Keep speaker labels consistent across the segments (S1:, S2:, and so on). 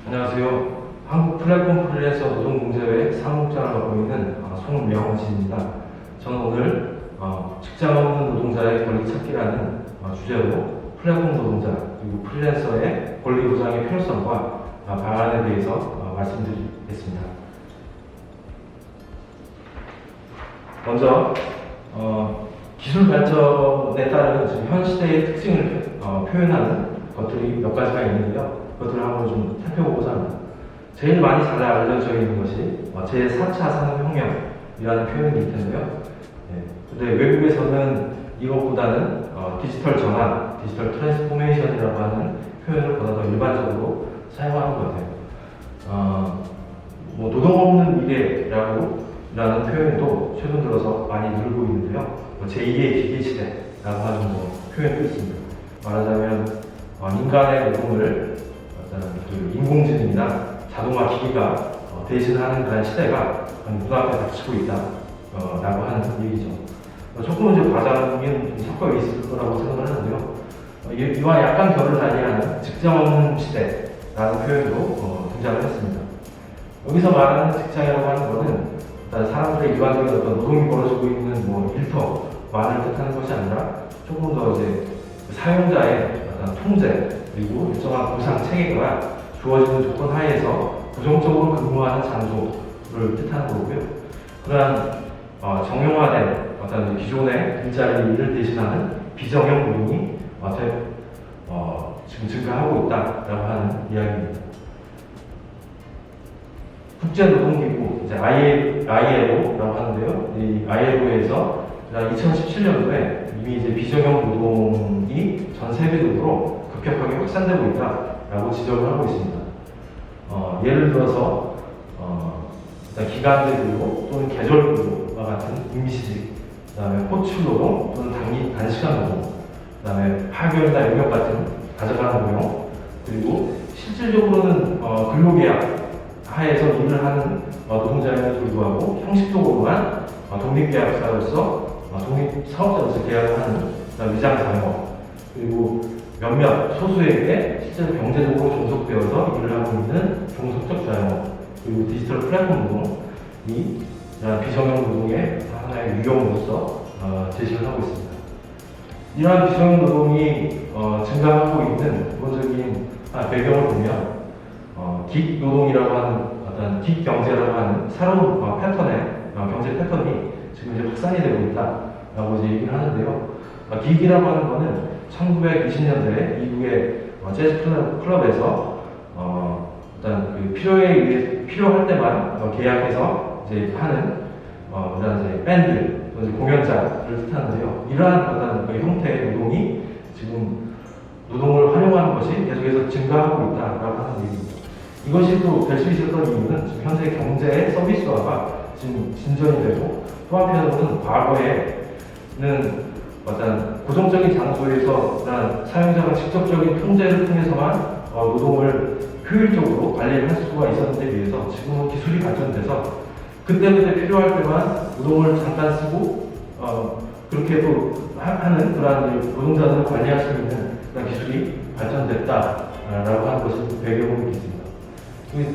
S1: 안녕하세요. 한국 플랫폼 프리랜서 노동공제회 사무국장을 맡고 있는 송명진입니다. 저는 오늘 직장 없는 노동자의 권리 찾기라는 주제로 플랫폼 노동자 그리고 프리랜서의 권리 보장의 필요성과 방안에 대해서 말씀드리겠습니다. 먼저 기술 발전에 따른 지금 현 시대의 특징을 표현하는 것들이 몇 가지가 있는데요. 그것들을 한번 좀 살펴보고자 합니다. 제일 많이 잘 알려져 있는 것이 제4차 산업혁명이라는 표현일 텐데요. 근데 외국에서는 이것보다는 디지털 전환, 디지털 트랜스포메이션이라고 하는 표현을 보다 더 일반적으로 사용하는 것 같아요. 노동 없는 미래라는 표현도 최근 들어서 많이 늘고 있는데요. 제2의 기계 시대라고 하는 표현도 있습니다. 말하자면 인간의 노동을 인공지능이나 자동화 기기가 대신하는 그런 시대가 눈앞에 닥치고 있다라고 하는 얘기죠. 조금은 이제 과장이 섞여 있을 거라고 생각을 하는데요. 이와 약간 결을 달리하는 직장 없는 시대라는 표현도 등장을 했습니다. 여기서 말하는 직장이라고 하는 것은 일단 사람들의 일반적인 어떤 노동이 벌어지고 있는 일터만을 뜻하는 것이 아니라 조금 더 이제 사용자의 어떤 통제 그리고 일정한 보상 체계가 주어지는 조건 하에서 고정적으로 근무하는 장소를 뜻하는 거고요. 그러한 정형화된 어떤 기존의 일자리를 대신하는 비정형 노동이 지금 증가하고 있다라고 하는 이야기입니다. 국제노동기구 이제 ILO라고 하는데요. 이 ILO에서 2017년도에 이미 이제 비정형 노동이 전 세계적으로 급격하게 확산되고 있다라고 지적을 하고 있습니다. 예를 들어서 기간제 근로 또는 계절 근로와 같은 임시직, 그다음에 호출 노동 또는 단시간 노동, 그다음에 파견이나 영역 같은 가져가는 고용, 그리고 실질적으로는 근로계약 하에서 일을 하는 노동자임에도 불구하고 형식적으로만 독립계약사로서 독립사업자로서 계약을 하는 위장자영업, 그리고 몇몇 소수에게 실제로 경제적으로 종속되어서 일을 하고 있는 종속적 자영업, 그리고 디지털 플랫폼 노동이 비정형 노동의 하나의 유형으로서 제시를 하고 있습니다. 이러한 비정형 노동이 증가하고 있는 기본적인 배경을 보면 긱 노동이라고 하는 어떤 긱 경제라고 하는 새로운 경제 패턴이 지금 이제 확산이 되고 있다라고 이제 얘기를 하는데요. 긱이라고 하는 거는 1920년대 미국의 재즈 클럽에서 일단 필요할 때만 계약해서 이제 하는 이제 밴드 또는 공연자를 뜻하는데요. 이러한 어떤 형태의 노동이 지금 노동을 활용하는 것이 계속해서 증가하고 있다라고 하는 얘기입니다. 이것이 또 될 수 있었던 이유는 지금 현재 경제의 서비스화가 지금 진전이 되고 또 한편으로는 과거에는 어떤 고정적인 장소에서 사용자가 직접적인 통제를 통해서만 노동을 효율적으로 관리를 할 수가 있었는데 비해서 지금은 기술이 발전돼서 그때그때 필요할 때만 노동을 잠깐 쓰고 그렇게 또 하는 그러한 노동자들을 관리할 수 있는 그런 기술이 발전됐다라고 하는 것이 배경이 있습니다.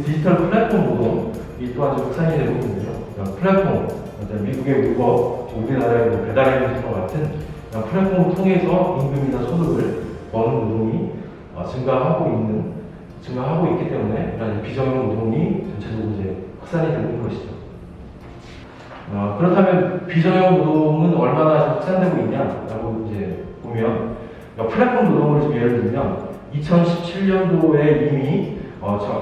S1: 디지털 플랫폼 노동이 또한 좀 확산이 되고 있는데요. 플랫폼, 미국의 우버, 우리나라의 배달행위와 같은 플랫폼을 통해서 임금이나 소득을 버는 노동이 증가하고 있기 때문에 비정형 노동이 전체적으로 이제 확산이 되고 있는 것이죠. 그렇다면 비정형 노동은 얼마나 확산되고 있냐라고 이제 보면 플랫폼 노동을 좀 예를 들면 2017년도에 이미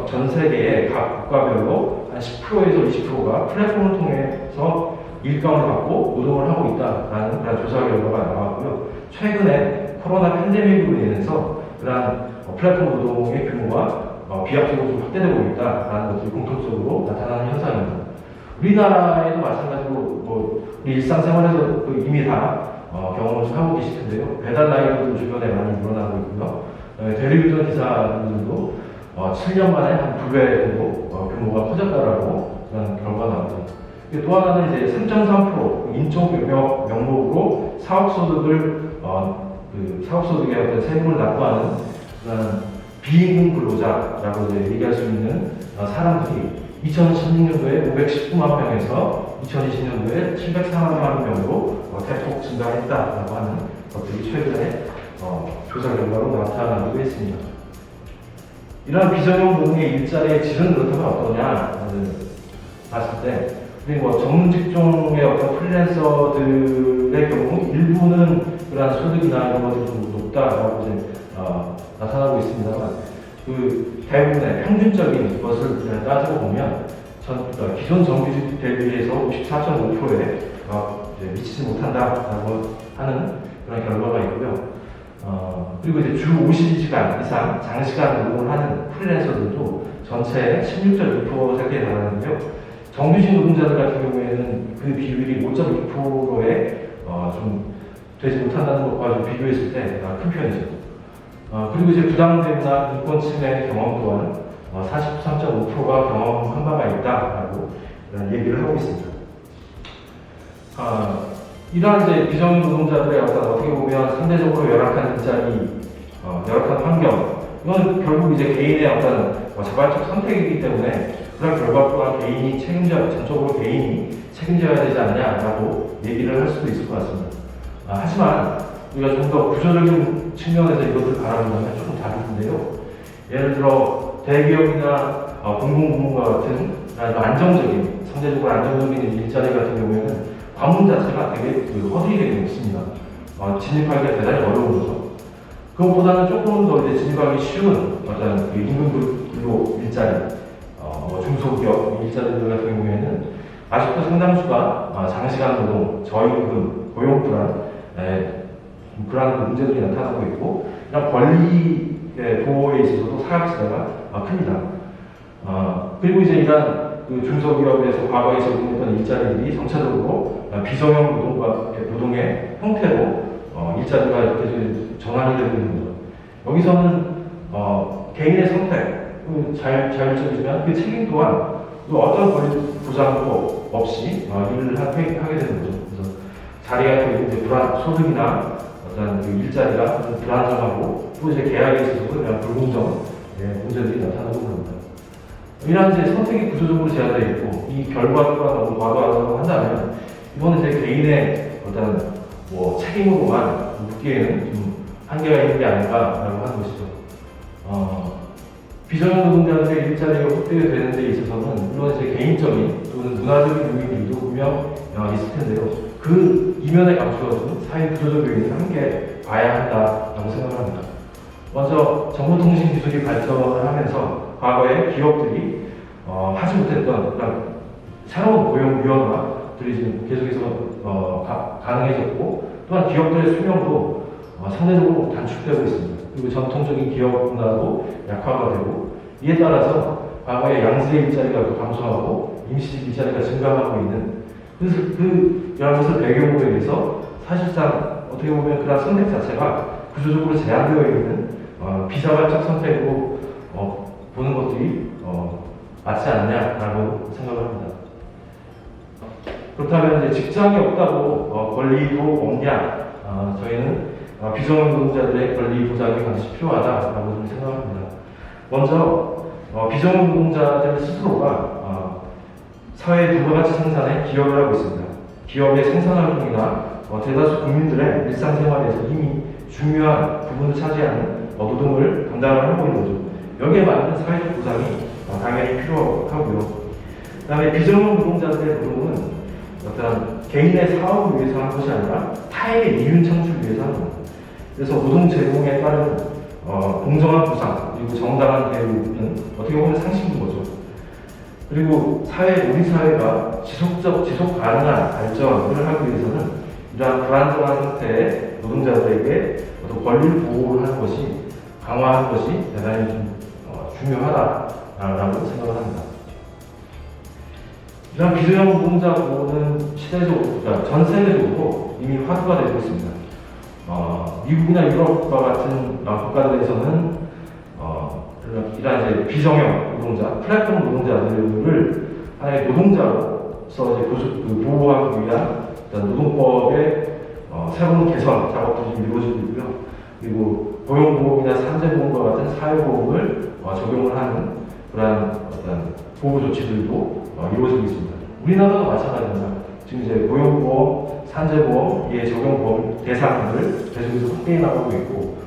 S1: 전 세계의 각 국가별로 한 10%에서 20%가 플랫폼을 통해서 일감을 받고 노동을 하고 있다라는 그런 조사 결과가 나왔고요. 최근에 코로나 팬데믹으로 인해서 그러한 플랫폼 노동의 규모가 비약적으로 좀 확대되고 있다라는 것들이 공통적으로 나타나는 현상입니다. 우리나라에도 마찬가지로 우리 일상생활에서 이미 다 경험을 하고 계실 텐데요. 배달 라이브도 주변에 많이 늘어나고 있고요. 대리운전 기사들도 7년 만에 한 2배 정도 규모가 커졌다라고 그런 결과가 나옵니다. 또 하나는 이제 3.3% 인적 명목으로 사업소득에 어떤 세금을 납부하는 그런 비임금 근로자라고 이제 얘기할 수 있는 사람들이 2016년도에 519만 명에서 2020년도에 704만 명으로 대폭 증가했다라고 하는 것들이 최근에 조사 결과로 나타나기도 했습니다. 이러한 비정형 노동의 일자리의 질은 그렇다면 어떠냐 봤을 때 우리 전문 직종의 어떤 프리랜서들의 경우 일부는 그러한 소득이나 이런 것들이 좀 높다라고 이제 나타나고 있습니다만 그 대부분의 평균적인 것을 따지고 보면 기존 정규직 대비해서 54.5%에 미치지 못한다라고 하는 그런 결과가 있고요. 그리고 이제 주 52시간 이상 장시간 노동을 하는 프리랜서들도 전체의 16.2%에 달하는데요. 정규직 노동자들 같은 경우에는 그 비율이 5.2%에 좀 되지 못한다는 것과 좀 비교했을 때 큰 편이죠. 그리고 이제 부당됨이나 인권 침해 경험 또한 43.5%가 경험한 바가 있다라고 얘기를 하고 있습니다. 이러한 이제 비정규 노동자들의 어떻게 보면 상대적으로 열악한 일자리, 열악한 환경, 이건 결국 이제 개인의 자발적 선택이기 때문에 그런 결과 또한 전적으로 개인이 책임져야 되지 않냐라고 얘기를 할 수도 있을 것 같습니다. 하지만 우리가 좀 더 구조적인 측면에서 이것을 바라본다면 조금 다른데요. 예를 들어 대기업이나 공공부문과 같은 상대적으로 안정적인 일자리 같은 경우에는 관문 자체가 되게 허들이게 있습니다. 진입하기가 대단히 어려운 거죠. 그것보다는 조금 더 이제 진입하기 쉬운 어떤 임금 근로 일자리, 중소기업 일자리들 같은 경우에는 아직도 상당수가 장시간 노동, 저임금, 고용 불안 문제들이 나타나고 있고, 그냥 권리 보호에 있어서도 사각지대가 큽니다. 그리고 이제 이러한 중소기업에서 과거에 제공했던 일자리들이 전체적으로 비정형 노동의 형태로 일자리가 이렇게 전환이 되고 있는 거죠. 여기서는 개인의 선택, 자율적이지만 그 책임 또한 어떤 권리 보장도 없이 일을 하게 되는 거죠. 그래서 자리가 이제 소득이나 어떤 일자리가 불안정하고 또 이제 계약에 있어서도 그냥 불공정 문제들이 나타나고 그럽니다. 이러한 이제 선택이 구조적으로 제한되어 있고 이 결과가 너무 과도하다고 한다면 이거는 이제 개인의 어떤 책임으로만 묻기에는 좀 한계가 있는 게 아닌가라고 하는 것이죠. 비정형 노동자들의 일자리가 확대되는 데 있어서는 물론 이제 개인적인 또는 문화적인 요인들도 분명 있을 텐데요. 그 이면에 감추어진 사회 구조적 요인을 함께 봐야 한다라고 생각합니다. 먼저 정보통신 기술이 발전을 하면서 과거에 기업들이 하지 못했던 새로운 고용 유연화들이 지금 계속해서 가능해졌고 또한 기업들의 수명도 상대적으로 단축되고 있습니다. 그리고 전통적인 기업 문화도 약화가 되고 이에 따라서 과거에 양질의 일자리가 감소하고 임시직 일자리가 증가하고 있는 그래서 이런 것을 배경으로 해서 사실상 어떻게 보면 그런 선택 자체가 구조적으로 제한되어 있는 비자발적 선택으로 보는 것들이 맞지 않냐라고 생각을 합니다. 그렇다면 이제 직장이 없다고 권리도 없냐? 저희는 비정형 노동자들의 권리 보장이 반드시 필요하다라고 좀 생각합니다. 먼저 비정형 노동자들 스스로가 사회 부가가치 생산에 기여를 하고 있습니다. 기업의 생산활동이나 대다수 국민들의 일상생활에서 이미 중요한 부분을 차지하는 노동을 담당을 하고 있는 거죠. 여기에 맞는 사회적 보장이 당연히 필요하고요. 그 다음에 비정형 노동자들의 노동은 어떤 개인의 사업을 위해서 하는 것이 아니라 타의 이윤 창출을 위해서 하는 겁니다. 그래서 노동 제공에 따른 공정한 보상 그리고 정당한 대우는 어떻게 보면 상식인 거죠. 그리고 우리 사회가 지속 가능한 발전을 하기 위해서는 이러한 불안정한 상태의 노동자들에게 어떤 권리를 보호를 하는 것이 강화하는 것이 대단히 좀 중요하다라고 생각을 합니다. 이런 비정형 노동자 보호는 전 세계적으로 이미 화두가 되고 있습니다. 미국이나 유럽과 같은 국가들에서는 이러한 이제 비정형 노동자, 플랫폼 노동자들을 하나의 노동자로서 이제 보호하기 위한 노동법의 새로운 개선 작업도 좀 이루어지고 있고요. 그리고 고용보험이나 산재보험과 같은 사회보험을 적용을 하는 그러한 어떤 보호 조치들도 이루어지고 있습니다. 우리나라도 마찬가지입니다. 지금 이제 고용보험, 산재보험, 의 적용 대상을 계속해서 확대해 나가고 있고,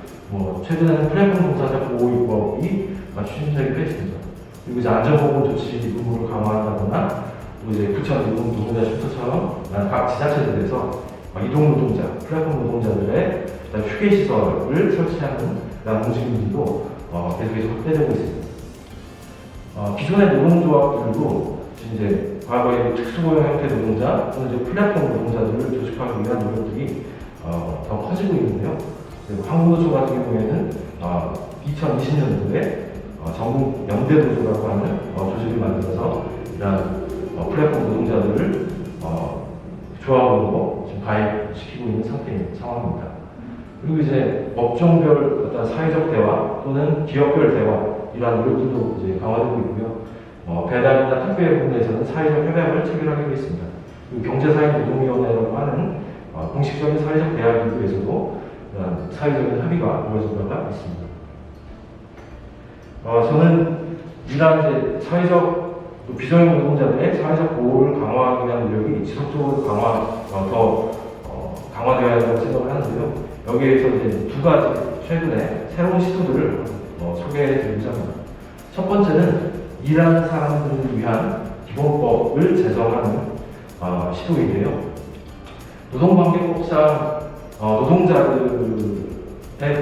S1: 최근에는 플랫폼 종사자 보호입법이 추진되기도 했습니다. 그리고 이제 안전보건 조치 의무를 강화한다거나, 또 이제 부천 노동자 쉼터처럼 각 지자체들에서 이동 노동자, 플랫폼 노동자들의 휴게 시설을 설치하는 이런 움직임들도 계속해서 확대되고 있습니다. 기존의 노동조합들도 이제 과거의 특수고용 형태 노동자 또는 이제 플랫폼 노동자들을 조직하기 위한 노력들이 더 커지고 있는데요. 한국노총 같은 경우에는 2020년도에 전국 연대노조라고 하는 조직을 만들어서 이런 플랫폼 노동자들을 조합으로 지금 가입시키고 있는 상황입니다. 그리고 이제 업종별 어떤 사회적 대화 또는 기업별 대화 이러한 노력들도 이제 강화되고 있고요. 배달이나 택배 부분에서는 사회적 협약을 체결하기로 했습니다. 그리고 경제사회노동위원회라고 하는 공식적인 사회적 대화 기구에서도 사회적인 합의가 이루어진 바가 있습니다. 저는 이러한 이제 사회적 비정형 노동자들의 사회적 보호를 강화하기 위한 노력이 지속적으로 강화되어야 한다고 생각을 하는데요. 여기에서 이제 두 가지 최근에 새로운 시도들을 소개해드리고자 합니다. 첫 번째는 일하는 사람들을 위한 기본법을 제정하는 시도인데요. 노동관계법상 노동자들의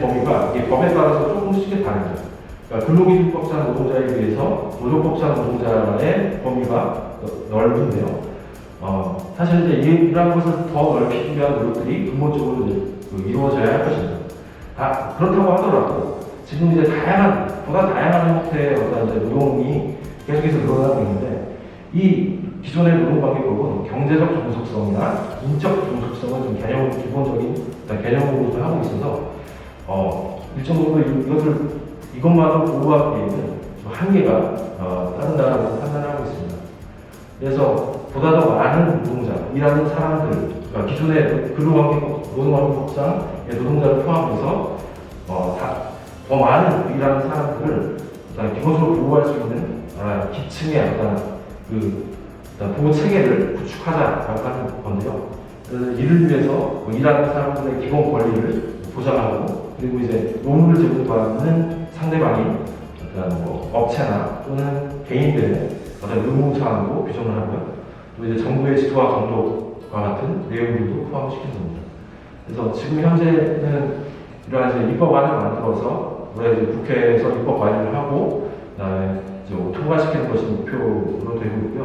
S1: 범위가 법에 따라서 조금씩 다릅니다. 그러니까 근로기준법상 노동자에 비해서 노조법상 노동자의 범위가 넓은데요. 사실 이제 이러한 것을 더 넓히기 위한 노력들이 근본적으로 이루어져야 할 것입니다. 그렇다고 하더라도 지금 이제 보다 다양한 형태의 어떤 이제 노동이 계속해서 늘어나고 있는데, 이 기존의 노동관계법은 경제적 종속성이나 인적 종속성을 좀 기본적인 개념으로 하고 있어서 일정적으로 이것만으로 보호하기에는 좀 한계가 따른다고 판단하고 있습니다. 그래서 보다 더 많은 노동자, 일하는 사람들, 그러니까 기존의 노동관계법상의 노동자를 포함해서 더 많은 일하는 사람들을 기본적으로 보호할 수 있는 기층의 어떤 보호 체계를 구축하자라고 하는 건데요. 이를 위해서 일하는 사람들의 기본 권리를 보장하고, 그리고 이제 노무를 제공받는 상대방인 업체나 또는 개인들의 어떤 의무 사항도 규정을 하고요. 또 이제 정부의 지도와 감독과 같은 내용들도 포함시키는 겁니다. 그래서 지금 현재는 이러한 이제 입법안을 만들어서 이제 국회에서 입법 발의를 하고 그다음에 이제 통과시키는 것이 목표로 되고 있고요.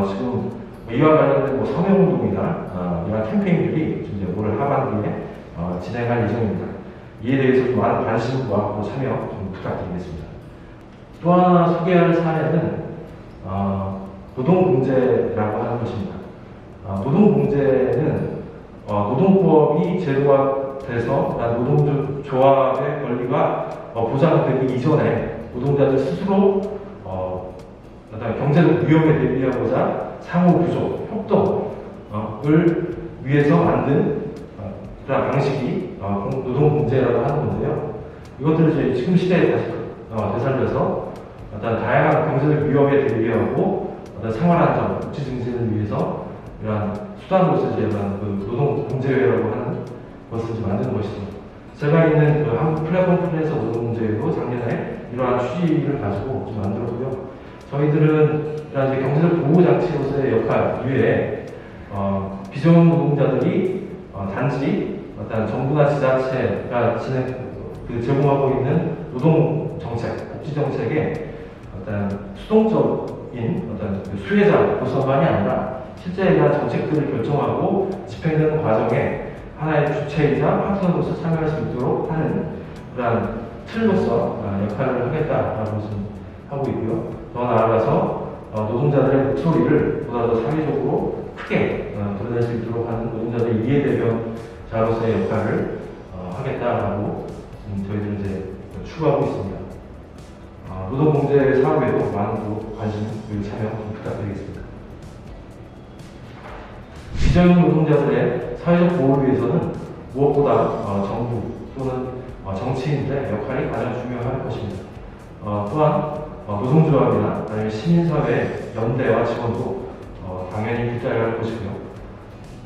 S1: 지금 이와 관련된 서명운동이나 이런 캠페인들이 이제 올 하반기에 진행할 예정입니다. 이에 대해서 좀 많은 관심과 참여 좀 부탁드리겠습니다. 또 하나 소개할 사례는 노동공제라고 하는 것입니다. 노동공제는 노동법이 제도화돼서 노동조합의 권리가 보장되기 이전에 노동자들 스스로 어떤 경제적 위험에 대비하고자 상호 부족, 협동을 위해서 만든 그런 방식이 노동공제라고 하는 건데요. 이것들을 이제 지금 시대에 다시 되살려서 어떤 다양한 경제적 위협에 대비하고 어떤 생활안전, 복지 증진을 위해서 이러한 수단으로서 이제 노동공제회라고 하는 것을 이제 만드는 것이죠. 제가 있는 한국 플랫폼 프리랜서 노동공제회도 작년에 이러한 취지를 가지고 좀 만들었고요. 저희들은 이러한 이제 경제적 보호 장치로서의 역할 이외에 비정형 노동자들이 단지 어떤 정부나 지자체가 제공하고 있는 노동 정책, 복지 정책에 어떤 수동적인 어떤 수혜자로서만이 아니라 실제 이러한 정책들을 결정하고 집행되는 과정에 하나의 주체이자 파트너로서 참여할 수 있도록 하는 그러한 틀로서 역할을 하겠다라고 하고 있고요. 더 나아가서 노동자들의 목소리를 보다 더 사회적으로 크게 드러낼 수 있도록 하는 노동자들의 이해대변자로서의 역할을 하겠다라고 저희들은 이제 추구하고 있습니다. 노동공제 사업에도 많은 관심 그리고 참여 부탁드리겠습니다. 비정형 노동자들의 사회적 보호를 위해서는 무엇보다 정부 또는 정치인들의 역할이 가장 중요할 것입니다. 또한 노동조합이나 아니면 시민사회 연대와 지원도 당연히 필요할 것이고요.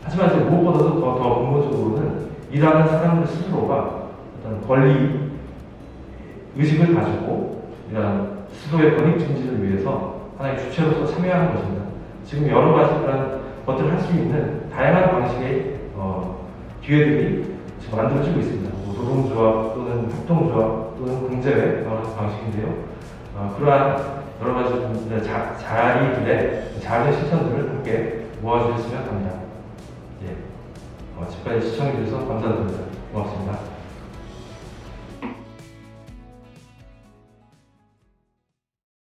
S1: 하지만 이제 무엇보다도 더 근본적으로는 일하는 사람들 스스로가 어떤 권리 의식을 가지고 이런 스스로의 권익 증진을 위해서 하나의 주체로서 참여하는 것입니다. 지금 여러 가지 그런 것들을 할 수 있는 다양한 방식의 기회들이 지금 만들어지고 있습니다. 노동조합 또는 협동조합 또는 공제회 여러 방식인데요. 그러한 여러 가지 자리들의 작은 실천들을 함께 모아주셨으면 합니다. 지금까지 시청해주셔서 감사드립니다. 고맙습니다.